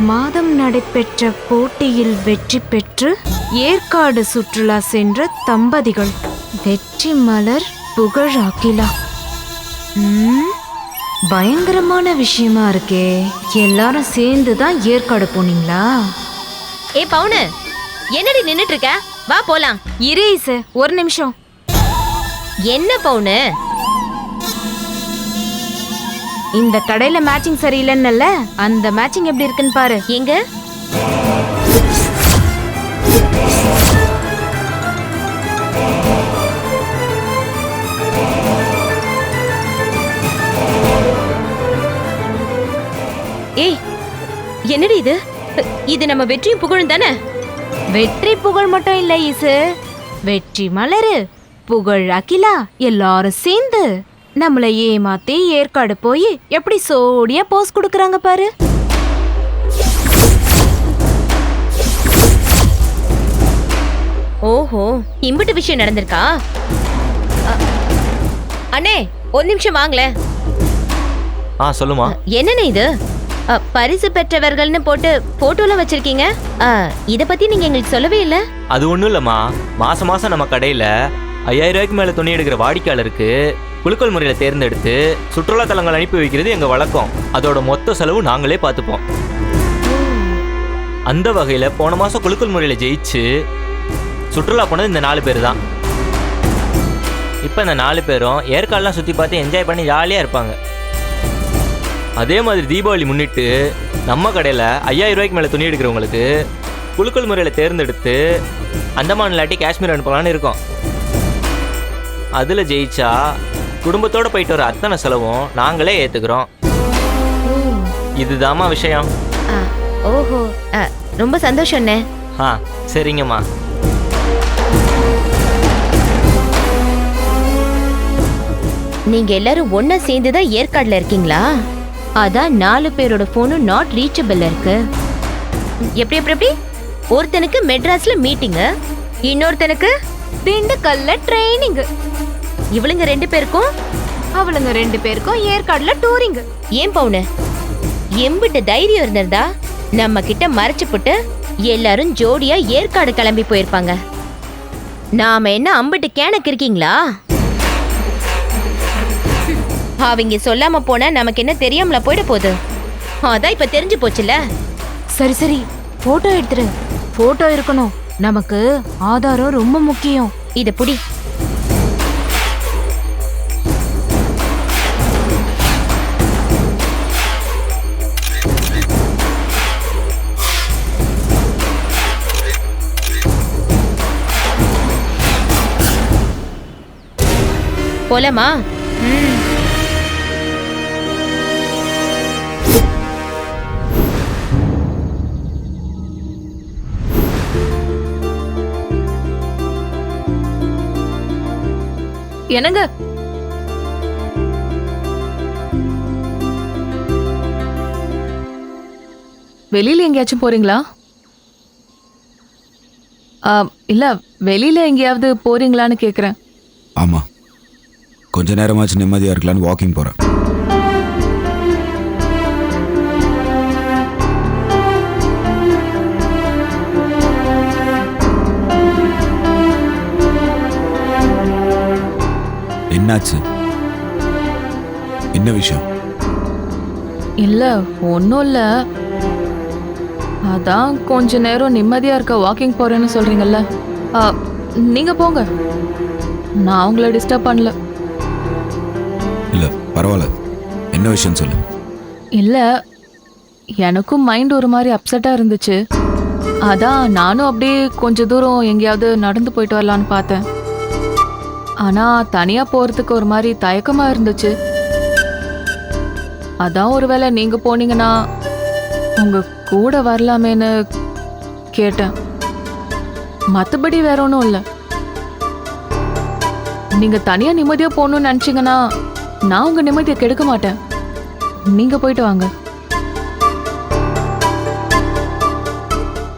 மாதம் நடைபெற்ற போட்டியில் வெற்றி பெற்று ஏற்காடு சுற்றுலா சென்ற தம்பதிகள் வெற்றி மலர் புகழ் அகிலா. பயங்கரமான விஷயமா இருக்கே. எல்லாரும் சேர்ந்து தான் ஏற்காடு போனீங்களா? ஏ பவுனு, என்னடி நின்னுட்டு இருக்க? வா போலாம். இரு இசு, ஒரு நிமிஷம். என்ன பவுனு? இந்த கடையில மேட்சிங் சரியில்லைன்னல்ல, அந்த மேட்சிங் எப்படி இருக்குன்னு பாரு. எங்க? ஏய், என்னடி இது? இது நம்ம வெற்றியும் புகழும் தானே? வெற்றி புகழ் மட்டும் இல்ல இசு, வெற்றி மலரு புகழ் அகிலா எல்லாரும் சேர்ந்து நம்மள ஏமாத்தி ஏற்காடு போய் எப்படி சோடியா போஸ் கொடுக்கறாங்க பாரு. ஓஹோ, இம்பிட்டு விஷயம் நடந்திருக்கா? அண்ணே, ஒரு நிமிஷம் வாங்களே. சொல்லுமா. என்னண்ணே இது? பரிசு பெற்றவர்கள்னு போட்டு போட்டோல வச்சிருக்கீங்க. இத பத்தி நீங்க எங்களுக்கு சொல்லவே இல்ல. அது ஒண்ணும் இல்லம்மா, மாசம் மாசம் நம்ம கடையில 5000 ரூபாய்க்கு மேல துணி எடுக்கிற வாடிக்கையாளருக்கு குலுக்கல் முறையில தேர்ந்தெடுத்து சுற்றுலா தலங்கள் அனுப்பி வைக்கிறது எங்க வழக்கம். அதோட மொத்த செலவு நாங்களே பார்த்துப்போம். அந்த வகையில போன மாசம் குலுக்கல் முறையில ஜெயிச்சு சுற்றுலா போனது இந்த 4 பேர் தான். இப்ப இந்த 4 பேரும் ஏற்காடுலாம் சுத்தி பார்த்து என்ஜாய் பண்ணி ஜாலியா இருப்பாங்க. அதே மாதிரி தீபாவளி முன்னிட்டு நம்ம கடையில் 5000 ரூபாய்க்கு மேலே துணி எடுக்கிறவங்களுக்கு குலுக்கல் முறையில் தேர்ந்தெடுத்து அந்தமான் இல்லாட்டி காஷ்மீர் அனுப்பலான்னு இருக்கோம். அதில் ஜெயிச்சா குடும்பத்தோடு போயிட்டு வர அத்தனை செலவும் நாங்களே ஏற்றுக்கிறோம். இதுதாம்மா விஷயம். ஓஹோ, ரொம்ப சந்தோஷம்ண்ணே. சரிங்கம்மா. நீங்க எல்லாரும் ஒன்னா சேர்ந்துதான் ஏற்காடுல இருக்கீங்களா? அதான் 4 பேரோட போனும் நாட் ரீச்சபிள் இருக்கு. எப்படி எப்படி எப்படி? ஒருத்தனுக்கு மெட்ராஸ்ல மீட்டிங், இன்னொருத்தனுக்கு திண்டுக்கல்ல ட்ரெயினிங். இவளுங்க 2 பேருக்கும் அவளுங்க 2 பேருக்கும் ஏற்காடுல டூரிங். ஏன் பவுனு, எம்பிட்ட தைரியம் இருந்திருந்தா நம்ம கிட்ட மறைச்சு போட்டு எல்லாரும் ஜோடியா ஏற்காடு கிளம்பி போயிருப்பாங்க. நாம என்ன அம்பிட்டு கேனக்கு இருக்கீங்களா? அவங்க சொல்லாம போனா நமக்கு என்ன தெரியாமல போயிட போகுது. அதான் இப்ப தெரிஞ்சு போச்சுல. சரி சரி, போட்டோ எடுத்துரு. போட்டோ இருக்கணும், நமக்கு ஆதாரம் ரொம்ப முக்கியம். இத புடி. போலாமா? என்னங்க? வெளியில எங்கேயாச்சும் போறீங்களா? இல்ல, வெளியில எங்கேயாவது போறீங்களான்னு கேக்குறேன். ஆமா, கொஞ்ச நேரமாச்சு நிம்மதியா இருக்கலான்னு வாக்கிங் போறேன். என்னாச்சு? என்ன விஷயம்? இல்ல, ஒன்றும் இல்லை. அதான் கொஞ்ச நேரம் நிம்மதியா இருக்க வாக்கிங் போறேன்னு சொல்றீங்கல்ல, நீங்க போங்க, நான் உங்களை டிஸ்டர்ப் பண்ணல. இல்ல பரவாயில்ல, என்ன விஷயம் சொல்லு. இல்ல, எனக்கும் மைண்ட் ஒரு மாதிரி அப்செட்டா இருந்துச்சு. அதான் நானும் அப்படியே கொஞ்ச தூரம் எங்கேயாவது நடந்து போயிட்டு வரலான்னு பார்த்தேன். ஆனா தனியா போறதுக்கு ஒரு மாதிரி தயக்கமா இருந்துச்சு. அதான் ஒருவேளை நீங்க போனீங்கன்னா உங்க கூட வரலாமேன்னு கேட்டேன். மத்தபடி வேற ஒன்றும் இல்லை. நீங்க தனியா நிம்மதியா போகணும்னு நினைச்சீங்கன்னா நான் உங்க நிம்மதியை கெடுக்க மாட்டேன். நீங்க போயிட்டு வாங்க.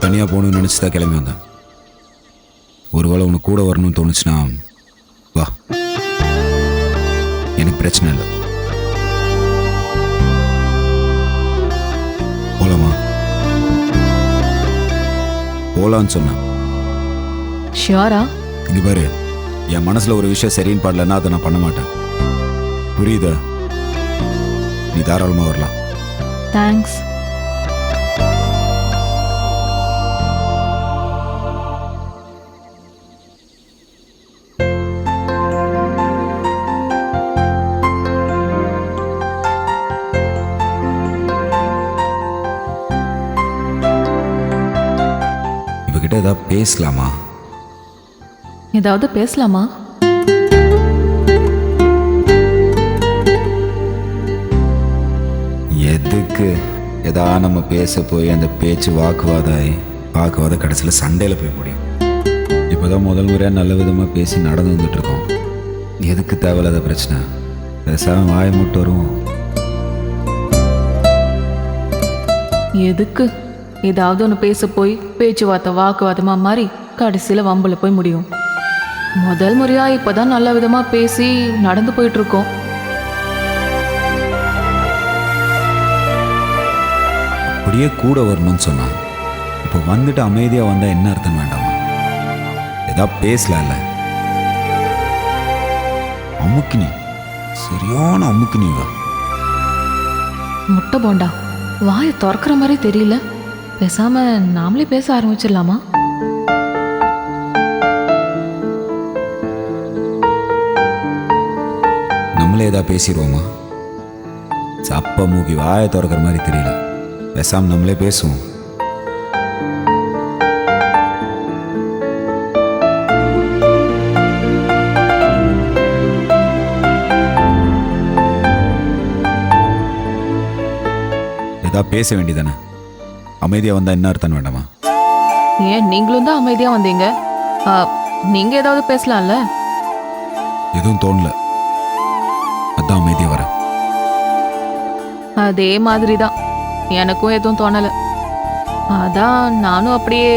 தனியா போகணும்னு நினைச்சுதான் கிளம்பி வந்தேன். ஒருவேளை உனக்கு கூட வரணும்னு தோணுச்சுன்னா வா, எனக்கு பிரச்சனை இல்லை. போலாமா? சொல்லலாம்னு சொன்னேன். ஷியோரா? இங்க பாரு, என் மனசுல ஒரு விஷயம் சரின்னு பாடலன்னா அதை நான் பண்ண மாட்டேன். புரியுதா? நீ தாராளமா வரலாம். தேங்க்ஸ். இவகிட்ட ஏதாவது பேசலாமா? ஏதாவது பேசலாமா? எதுக்கு? ஏதாவது நம்ம பேச போய் அந்த பேச்சு வாக்குவாதம் கடைசியில் சண்டையில் போய் முடியும். இப்போதான் முதல் முறையாக நல்ல விதமாக பேசி நடந்து வந்துட்டு இருக்கோம். எதுக்கு தேவையில்லாத பிரச்சனை? பேசாம வாய மட்டும் வரும். எதுக்கு? ஏதாவது ஒன்று பேச போய் பேச்சுவார்த்தை வாக்குவாதமா மாறி கடைசியில் வம்புல போய் முடியும். முதல் முறையா இப்பதான் நல்ல விதமா பேசி நடந்து போயிட்டு இருக்கோம். அப்படியே கூட வரணும்னு சொன்னான். இப்போ வந்துட்டு அமைதியாக வந்தால் என்ன அர்த்தம் வேண்டாமா? ஏதாவது பேசலாம்ல? அமுக்கினி, சரியான அமுக்கினிவா. முட்டை போண்டா, வாயை திறக்கிற மாதிரி தெரியல. பேசாம நாமளே பேச ஆரம்பிச்சிடலாமா? நம்மளே ஏதாவது பேசிடுவோமா? சப்ப மூக்கி வாயை திறக்கிற மாதிரி தெரியல. பேசாம நம்மளே பேசுவோம். ஏதாவது பேச வேண்டியதானே? அமைதியாக வந்தால் என்ன அர்த்தம் வேண்டாமா? ஏன் நீங்களும் தான் அமைதியா வந்தீங்க? நீங்க ஏதாவது பேசலாம்ல? எதுவும் தோணல, அதான் அமைதியாக வரேன். அதே மாதிரி தான் எனக்கும் எதுவும் தோணல. அதான் நானும் அப்படியே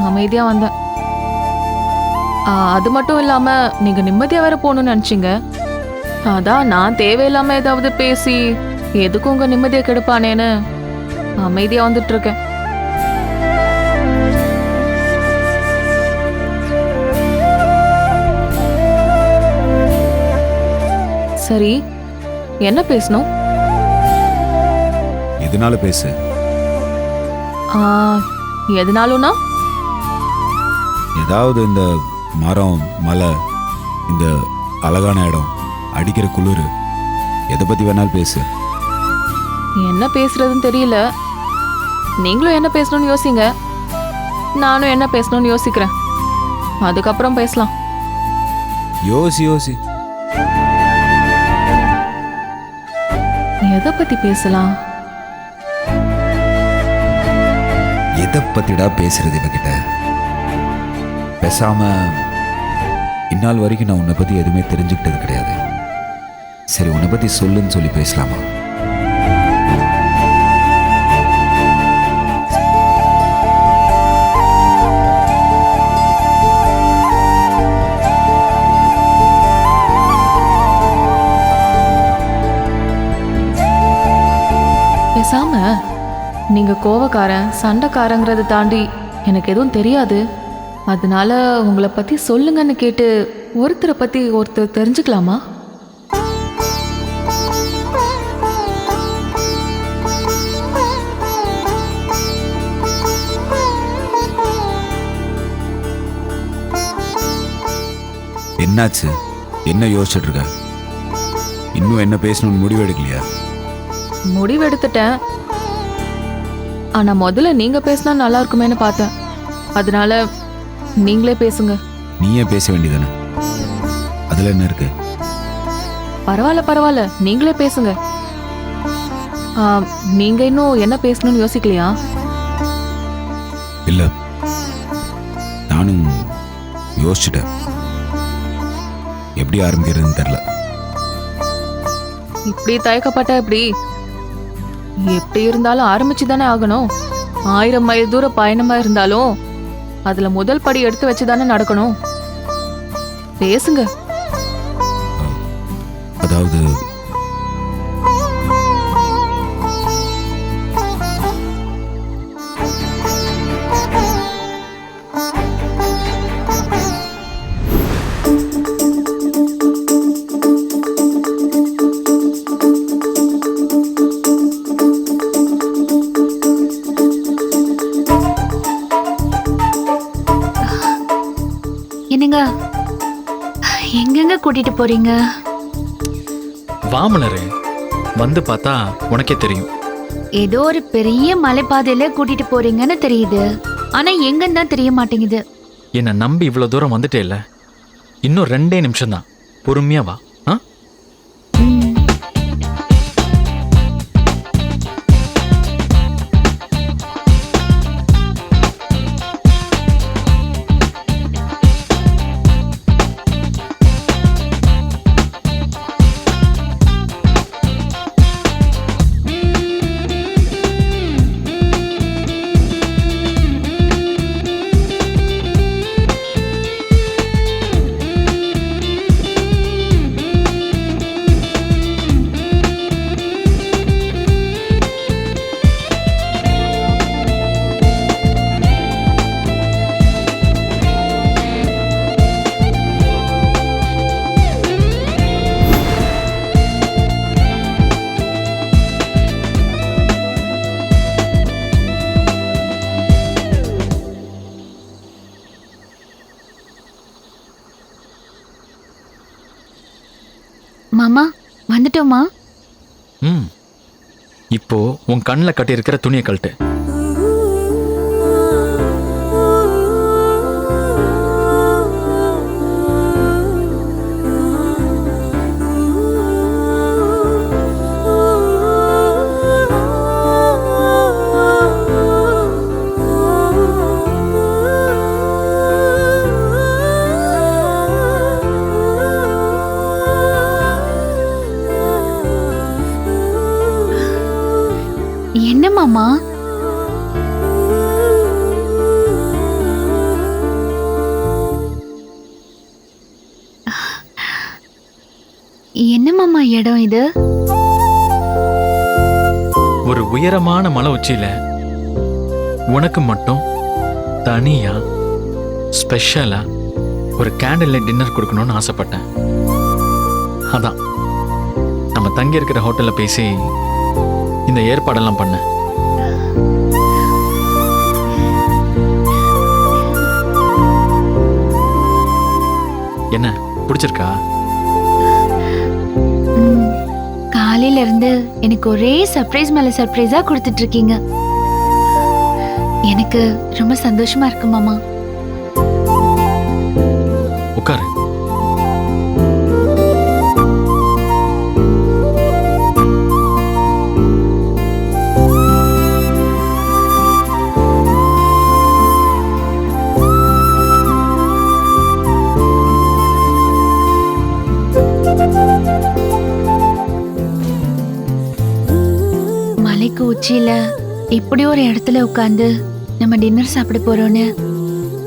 அமைதியா வந்தேன். அது மட்டும் இல்லாம நீங்க நிம்மதியா வேற போகணும்னு நினைச்சீங்க. அதான் நான் தேவையில்லாம ஏதாவது பேசி எதுக்கும் உங்க நிம்மதியை கெடுப்பானேன்னு அமைதியா வந்துட்டு இருக்கேன். சரி, என்ன பேசணும்? எதனால பேசு? எதனாலும்னா ஏதாவது இந்த மரம், மலை, இந்த அழகான இடம், அடிக்கிற குளிர், எதை பற்றி வேணாலும் பேசு. என்ன பேசுறதுன்னு தெரியல. நீங்களும் என்ன பேசணும்னு யோசிங்க, நானும் என்ன பேசணும்னு யோசிக்கிறேன். அதுக்கப்புறம் பேசலாம். யோசி. எதை பத்தி பேசலாம்? எதை பத்திடா பேசுறது இவகிட்ட? பேசாம இந்நாள் வரைக்கும் நான் உன்னை பத்தி எதுவுமே தெரிஞ்சுக்கிட்டது கிடையாது. சரி, உன்னை பத்தி சொல்லுன்னு சொல்லி பேசலாமா? பேசாம நீங்க கோவக்காரன், சண்டைக்காரங்கிறத தாண்டி எனக்கு எதுவும் தெரியாது, அதனால உங்களை பத்தி சொல்லுங்கன்னு கேட்டு ஒருத்தரை பத்தி ஒருத்தர் தெரிஞ்சுக்கலாமா? என்னாச்சு? என்ன யோசிச்சுட்டு இருக்க? இன்னும் என்ன பேசணும்னு முடிவு எடுக்கலையா? முடிவெடுத்துட்டேன். ஆனா முதல்ல நீங்க பேசினா நல்லா இருக்குமேன்னு பார்த்தேன். அதனால நீங்களே பேசுங்க. நீயே பேச வேண்டியதானே? அதுல என்ன இருக்கு? பரவாயில்ல, நீங்களே பேசுங்க. நீங்க இன்னும் என்ன பேசணும்னு யோசிக்கலையா? இல்ல, நானும் யோசிச்சுட்டேன். எப்படி ஆரம்பிக்கிறதுன்னு தெரியல. இப்படி தயக்கப்பட்ட எப்படி இருந்தாலும் ஆரம்பிச்சு தானே ஆகணும். 1000 மைல் தூர பயணமா இருந்தாலும் அதுல முதல் படி எடுத்து வச்சுதானே நடக்கணும். பேசுங்க. அதாவது கூட்டிட்டு போறீங்க? வா மலரு, வந்து பார்த்தா உனக்கே தெரியும். ஏதோ ஒரு பெரிய மலைப்பாதையில கூட்டிட்டு போறீங்கன்னு தெரியுது, ஆனா எங்கன்னு தான் தெரிய மாட்டேங்குது. என்னை நம்பி இவ்வளோ தூரம் வந்துட்டே இல்லை, இன்னும் 2 நிமிஷம் தான், பொறுமையா வா. ஆ மாமா வந்துட்டோமா? ம் இப்போ உன் கண்ணில் கட்டியிருக்கிற துணியை கழட்டு. என்ன மாமா? என்ன மாமா இடம் இது? ஒரு உயரமான மலை உச்சியில உனக்கு மட்டும் தனியா ஸ்பெஷலா ஒரு கேண்டில் லைட் டின்னர் கொடுக்கணும்னு ஆசைப்பட்டேன். அதான் நம்ம தங்கி இருக்கிற ஹோட்டல்ல பேசி இந்த ஏற்பாடெல்லாம் பண்ண. என்ன பிடிச்சிருக்கா? காலையில இருந்து எனக்கு ஒரே சர்ப்ரைஸ் மேல சர்ப்ரைஸா கொடுத்துட்டு இருக்கீங்க. எனக்கு ரொம்ப சந்தோஷமா இருக்கு மாமா. உட்காரு. மலைக்கு உச்சியில இப்படி ஒரு இடத்துல உட்காந்து நம்ம டின்னர் சாப்பிட போறோம்னு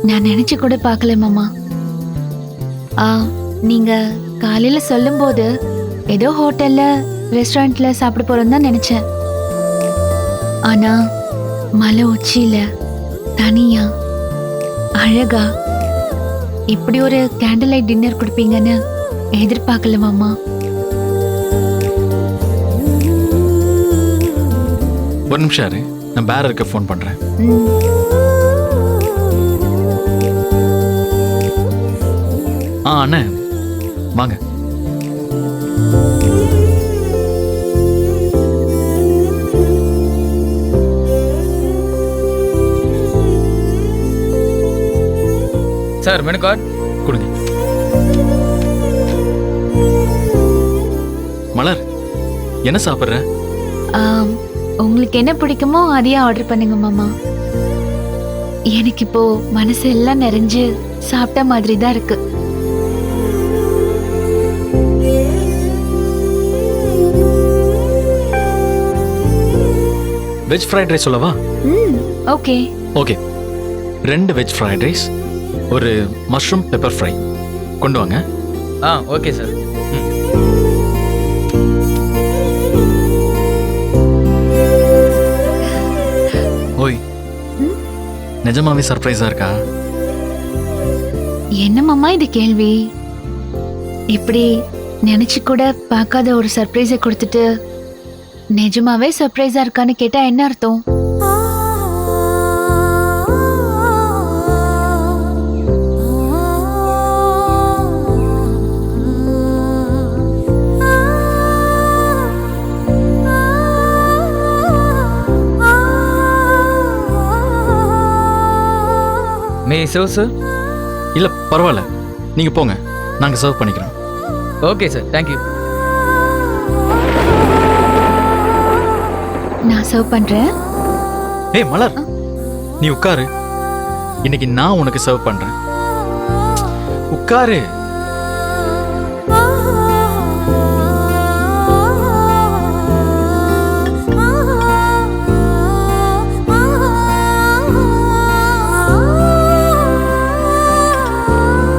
நான் நினைச்சு கூட பார்க்கல மாமா. நீங்க காலையில சொல்லும்போது ஏதோ ஹோட்டல்ல ரெஸ்டாரண்ட்ல சாப்பிட போறோம் தான் நினைச்சேன். ஆனா மலை உச்சியில தனியா அழகா இப்படி ஒரு கேண்டில் லைட் டின்னர் கொடுப்பீங்கன்னு எதிர்பார்க்கல மாமா. ஒரு நிமிஷம் இரு, நான் பேரருக்கு ஃபோன் பண்றேன். அண்ணே வாங்க. சார் மெனு கார்டு கொடுங்க. மலர், என்ன சாப்பிட்ற? உங்களுக்கு என்ன பிடிக்குமோ அதையே ஆர்டர் பண்ணுங்க மாமா. எனக்கு இப்போ மனசு எல்லாம் நிறைஞ்சு சாப்பிட்ட மாதிரி தான் இருக்கு. வெஜ் ஃப்ரைட் ரைஸ் சொல்லவா? Okay. Okay, 2 veg fried rice, ஒரு மஷ்ரூம் பெப்பர் ஃப்ரை கொண்டு வாங்க. Okay sir. ஓய், நிஜமாவே சர்ப்ரைஸா இருக்கா? என்ன மாமா இது கேள்வி? இப்படி நினைச்சு கூட பார்க்காத ஒரு சர்ப்ரைஸை கொடுத்துட்டு நிஜமாவே சர்ப்ரைஸா இருக்கான்னு கேட்டா என்ன அர்த்தம்? Serve sir? இல்லை பரவாயில்ல, நீங்கள் போங்க, நாங்கள் சர்வ் பண்ணிக்கிறோம். Okay sir, thank you. நான் சர்வ் பண்றேன். ஏய் மலர், நீ உட்காரு. இன்னைக்கு நான் உனக்கு சர்வ் பண்றேன். உட்காரு.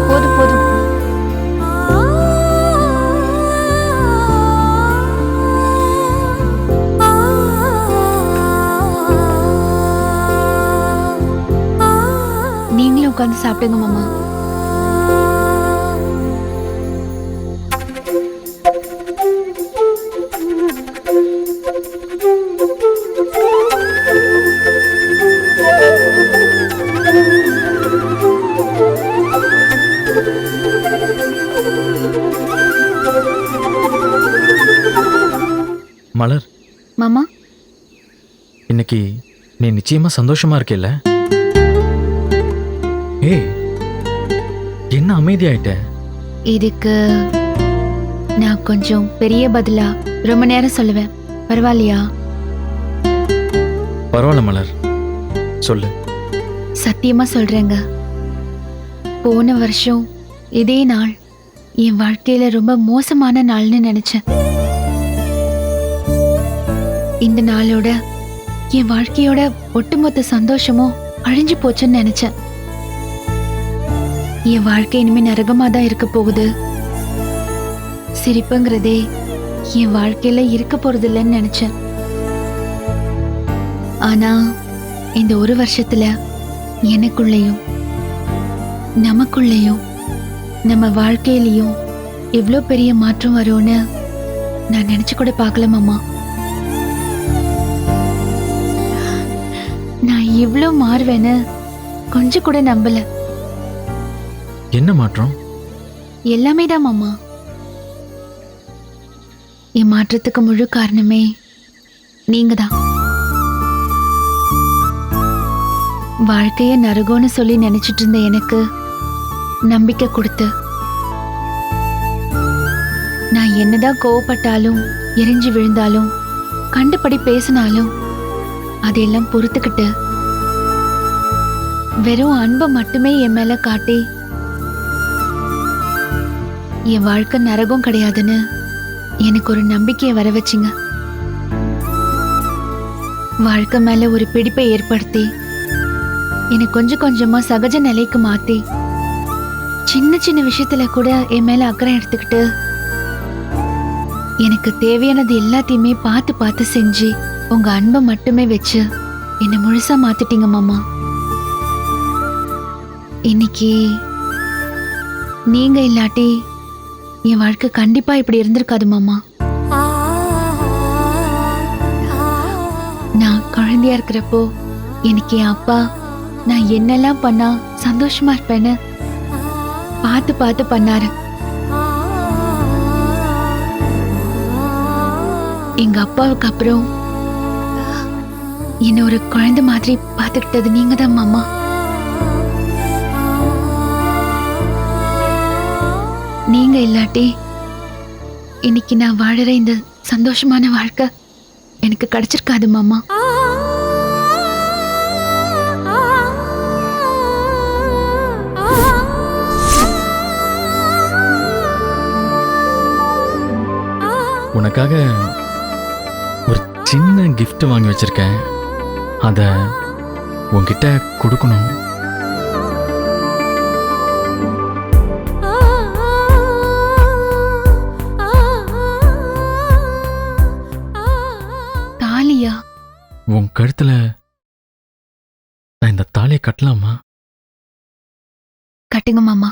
போதும் போதும். நீங்களும் உட்காந்து சாப்பிடுங்க மாமா. மலர், மாமா, இன்னைக்கு நீ நிச்சயமா சந்தோஷமா இருக்கேல்ல? ஏய், என்ன அமைதியாயிட்ட? இதுக்கு நான் கொஞ்சம் பெரிய பதிலா ரொம்ப நேரம் சொல்லுவேன். பரவாயில்லையா? பரவாயில்ல மலர், சொல்லு. சத்தியமா சொல்றேங்க, போன வருஷம் இதே நாள் என் வாழ்க்கையில ரொம்ப மோசமான நாள்னு நினைச்சேன். இந்த நாளோட என் வாழ்க்கையோட ஒட்டுமொத்த சந்தோஷமும் அழிஞ்சு போச்சுன்னு நினைச்சேன். என் வாழ்க்கை இனிமே நரகமா தான் இருக்க போகுது. சிரிப்புங்கிறதே என் வாழ்க்கையில இருக்க போறது இல்லைன்னு நினைச்சேன். ஆனா இந்த ஒரு வருஷத்துல எனக்குள்ளேயும் நமக்குள்ளேயும் நம்ம வாழ்க்கையிலையும் எவ்வளோ பெரிய மாற்றம் வரும்னு நான் நினைச்சு கூட பார்க்கல மாமா. நான் இவ்வளோ மாறுவேன்னு கொஞ்சம் கூட நம்பல. என்ன மாற்றம்? எல்லாமே தான் மாமா. என் மாற்றத்துக்கு முழு காரணமே நீங்க தான். வாழ்க்கைய நரகம்னு சொல்லி நினைச்சிட்டு இருந்த எனக்கு நம்பிக்கை கொடுத்து, நான் என்னதான் கோவப்பட்டாலும் எரிஞ்சு விழுந்தாலும் கண்டுபடி பேசினாலும் அதையெல்லாம் பொறுத்துக்கிட்டு வெறும் அன்பை மட்டுமே என் மேல காட்டி என் வாழ்க்கை நரகம் கிடையாதுன்னு எனக்கு ஒரு நம்பிக்கையை வர வச்சிங்க. வாழ்க்கை மேல ஒரு பிடிப்பை ஏற்படுத்தி என்னை கொஞ்சம் கொஞ்சமா சகஜ நிலைக்கு மாத்தி சின்ன சின்ன விஷயத்துல கூட என் மேல அக்கறை எடுத்துக்கிட்டு எனக்கு தேவையானது எல்லாத்தையுமே பார்த்து பார்த்து செஞ்சு உங்க அன்பை மட்டுமே வச்சு என்னை முழுசா மாத்திட்டீங்க மாமா. இன்னைக்கு நீங்க இல்லாட்டி என் வாழ்க்கை கண்டிப்பா இப்படி இருந்திருக்காது மாமா. நான் குழந்தையா இருக்கிறப்போ எனக்கு என் அப்பா நான் என்னெல்லாம் பண்ணா சந்தோஷமா இருப்பேன்னு பார்த்து பார்த்து பண்ணாரு. எங்க அப்பாவுக்கு அப்புறம் என்ன ஒரு குழந்தை மாதிரி பார்த்துக்கிட்டது நீங்க தான் மாமா. நீங்க இல்லாட்டி இன்னைக்கு நான் வாழற இந்த சந்தோஷமான வாழ்க்கை எனக்கு கிடைச்சிருக்காது மாமா. உனக்காக ஒரு சின்ன gift வாங்கி வச்சிருக்கேன். அதை உன்கிட்ட கொடுக்கணும். தாலியா? உன் கழுத்துல நான் இந்த தாலியை கட்டலாமா? கட்டுங்க மாமா.